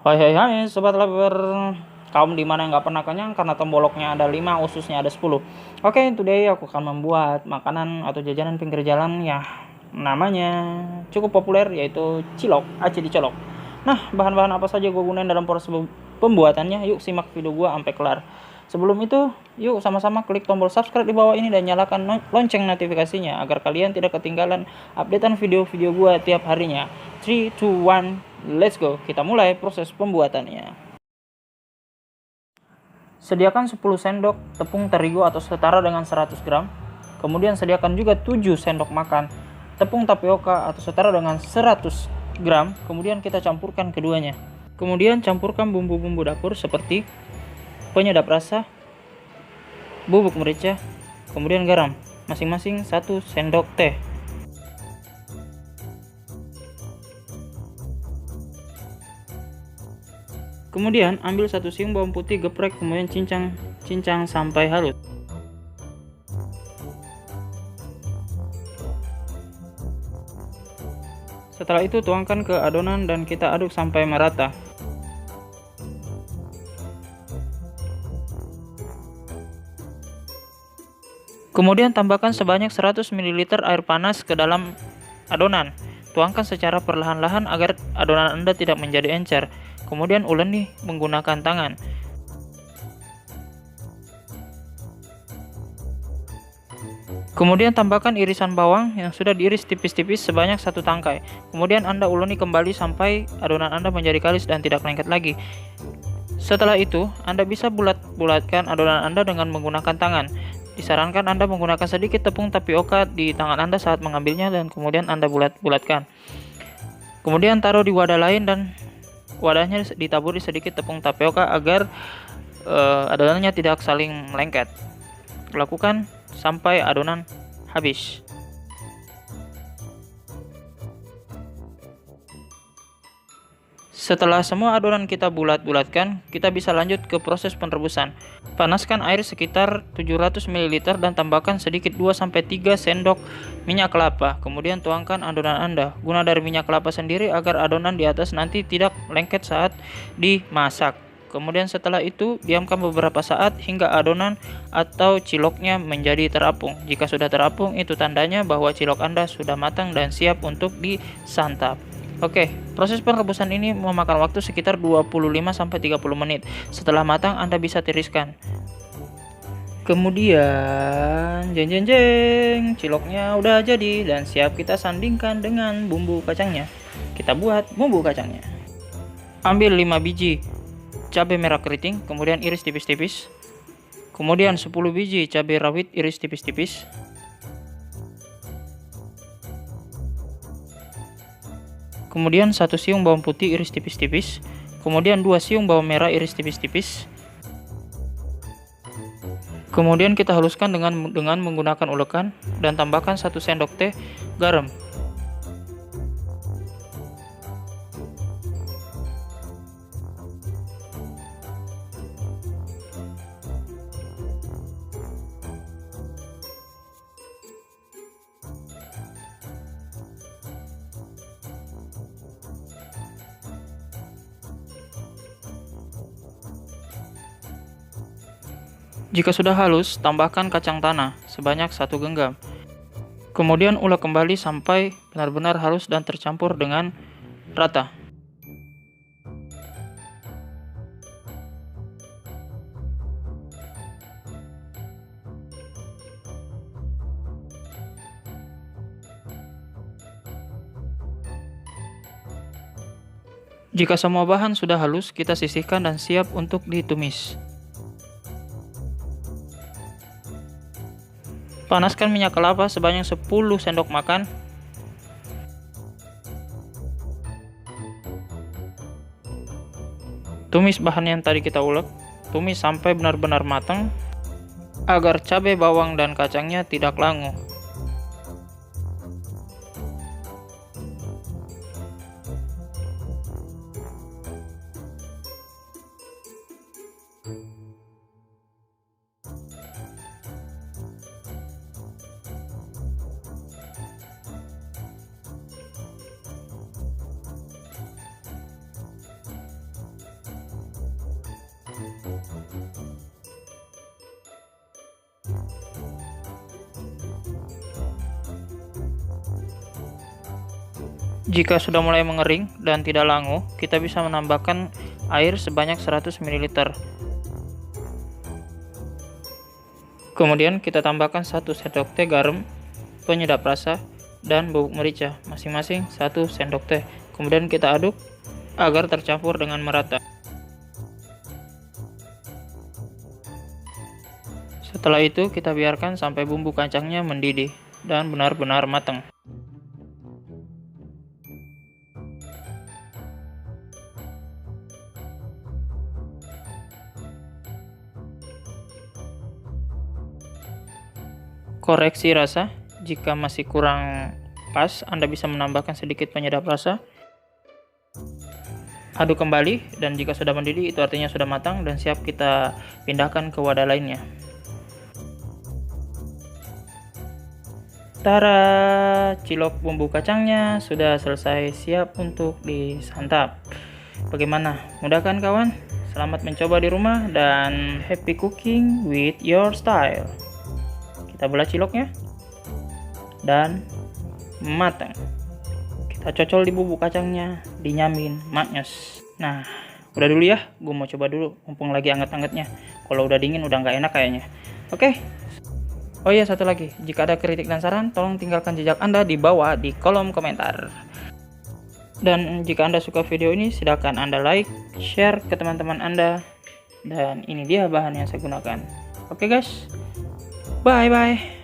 Hai hai hai sobat lover, kaum dimana yang nggak pernah kenyang karena tomboloknya ada 5, ususnya ada 10. Oke, today aku akan membuat makanan atau jajanan pinggir jalan ya, namanya cukup populer, yaitu cilok, aci dicolok. Nah, bahan-bahan apa saja gue gunain dalam proses pembuatannya? Yuk simak video gue sampai kelar. Sebelum itu, yuk sama-sama klik tombol subscribe di bawah ini dan nyalakan lonceng notifikasinya agar kalian tidak ketinggalan updatean video-video gue tiap harinya. 3, 2, 1, let's go. Kita mulai proses pembuatannya. Sediakan 10 sendok tepung terigu atau setara dengan 100 gram. Kemudian sediakan juga 7 sendok makan tepung tapioka atau setara dengan 100 gram. Kemudian kita campurkan keduanya. Kemudian campurkan bumbu-bumbu dapur seperti penyedap rasa, bubuk merica, kemudian garam, masing-masing 1 sendok teh. Kemudian ambil 1 siung bawang putih, geprek, kemudian cincang sampai halus. Setelah itu tuangkan ke adonan dan kita aduk sampai merata. Kemudian tambahkan sebanyak 100 ml air panas ke dalam adonan. Tuangkan secara perlahan-lahan agar adonan Anda tidak menjadi encer. Kemudian uleni menggunakan tangan. Kemudian tambahkan irisan bawang yang sudah diiris tipis-tipis sebanyak 1 tangkai. Kemudian Anda uleni kembali sampai adonan Anda menjadi kalis dan tidak lengket lagi. Setelah itu, Anda bisa bulat-bulatkan adonan Anda dengan menggunakan tangan. Disarankan Anda menggunakan sedikit tepung tapioka di tangan Anda saat mengambilnya dan kemudian Anda bulat-bulatkan. Kemudian taruh di wadah lain dan wadahnya ditaburi sedikit tepung tapioka agar adonannya tidak saling melengket. Lakukan sampai adonan habis. Setelah semua adonan kita bulat-bulatkan, kita bisa lanjut ke proses perebusan. Panaskan air sekitar 700 ml dan tambahkan sedikit 2-3 sendok minyak kelapa. Kemudian tuangkan adonan Anda. Guna dari minyak kelapa sendiri agar adonan di atas nanti tidak lengket saat dimasak. Kemudian setelah itu diamkan beberapa saat hingga adonan atau ciloknya menjadi terapung. Jika sudah terapung, itu tandanya bahwa cilok Anda sudah matang dan siap untuk disantap. Oke, proses perebusan ini memakan waktu sekitar 25-30 menit. Setelah matang, Anda bisa tiriskan. Kemudian, jeng, ciloknya udah jadi dan siap kita sandingkan dengan bumbu kacangnya. Kita buat bumbu kacangnya. Ambil 5 biji cabai merah keriting, kemudian iris tipis-tipis. Kemudian 10 biji cabai rawit iris tipis-tipis. Kemudian 1 siung bawang putih iris tipis-tipis. Kemudian 2 siung bawang merah iris tipis-tipis. Kemudian kita haluskan dengan menggunakan ulekan dan tambahkan 1 sendok teh garam. Jika sudah halus, tambahkan kacang tanah sebanyak 1 genggam. Kemudian ulek kembali sampai benar-benar halus dan tercampur dengan rata. Jika semua bahan sudah halus, kita sisihkan dan siap untuk ditumis. Panaskan minyak kelapa sebanyak 10 sendok makan. Tumis bahan yang tadi kita ulek. Tumis sampai benar-benar matang agar cabai, bawang, dan kacangnya tidak langu. Jika sudah mulai mengering dan tidak langu, kita bisa menambahkan air sebanyak 100 ml. Kemudian kita tambahkan 1 sendok teh garam, penyedap rasa, dan bubuk merica, masing-masing 1 sendok teh. Kemudian kita aduk agar tercampur dengan merata. Setelah itu kita biarkan sampai bumbu kacangnya mendidih dan benar-benar matang. Koreksi rasa, jika masih kurang pas, Anda bisa menambahkan sedikit penyedap rasa. Aduk kembali, dan jika sudah mendidih itu artinya sudah matang dan siap kita pindahkan ke wadah lainnya. Tara, cilok bumbu kacangnya sudah selesai, siap untuk disantap. Bagaimana? Mudah kan kawan? Selamat mencoba di rumah dan happy cooking with your style. Kita belah ciloknya dan matang. Kita cocol di bumbu kacangnya, dinyamin, maknyos. Nah, udah dulu ya, gue mau coba dulu, mumpung lagi anget-angetnya. Kalau udah dingin udah nggak enak kayaknya. Oke. Oh iya, satu lagi, jika ada kritik dan saran, tolong tinggalkan jejak Anda di bawah di kolom komentar. Dan jika Anda suka video ini, silakan Anda like, share ke teman-teman Anda. Dan ini dia bahan yang saya gunakan. Oke guys, bye-bye.